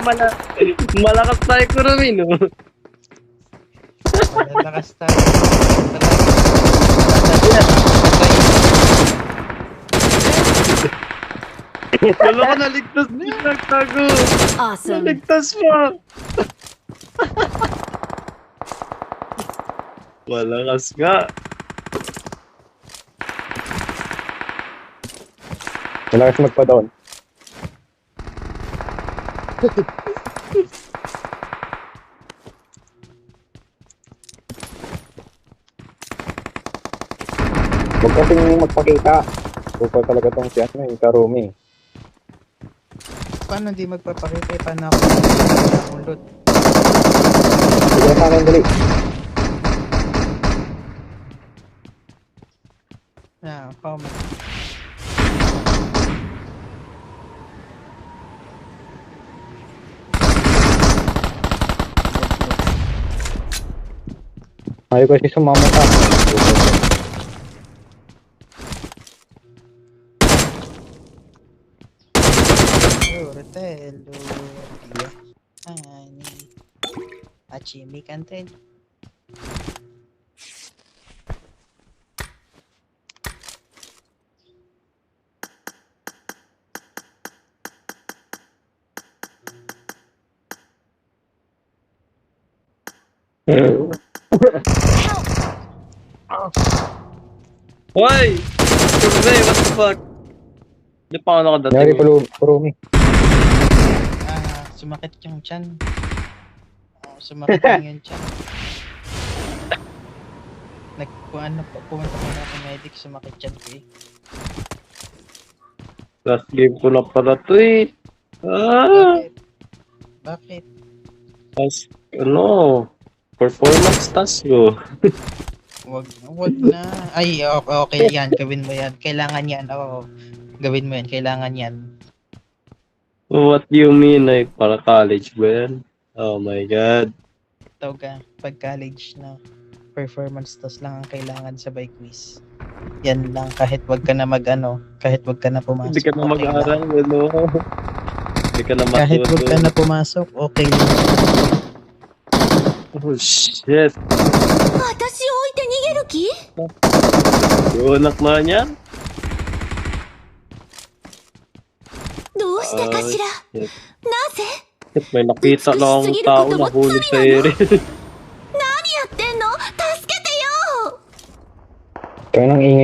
Mala malakas tayo Kurumi, no? Malalakas tayo. Wala ka naligtas din nagtago. Awesome. Naligtas mo. Malakas nga. Malakas magpa-down. Huwag kasing magpakita. Super talaga tong si ano, yung Karumi. Paano di magpapakita? Paano ako ulot? Sige sa akin, dali. Comment. Ayaw kasi sumama ka. Rotelo. Ani. Achimi kanten. Hoy! Kurumi, what the fuck? Hindi pa ako Nangyari nakadating. Karumi. Sumakit yung tiyan. Sumakit lang yung tiyan. Pumunta muna ako medic, sumakit tiyan ko eh. Last game ko na pala to eh. Bakit? Bakit? Task, performance task ko. Wag na. Ay, okay yan. Gawin mo yan. Kailangan yan. Oo. Gawin mo yan. Kailangan yan. What do you mean? Like, para college ba yan? Oh my god. Ito ka. Pag college na performance test lang ang kailangan sa bike quiz. Yan lang. Kahit wag ka na kahit wag ka na pumasok. Hindi ka na okay mag-aaral, lang. ano? Hindi ka na Kahit wag ka matuto. na pumasok, okay lang. Oh shit. 私を置いて逃げる気？ Yung anak na yan? どうしてかしら？ Shit. なぜ？ May nakita lang akong tao na huli sa ere. 何やってんの？助けてよ！ Kaya nang ingay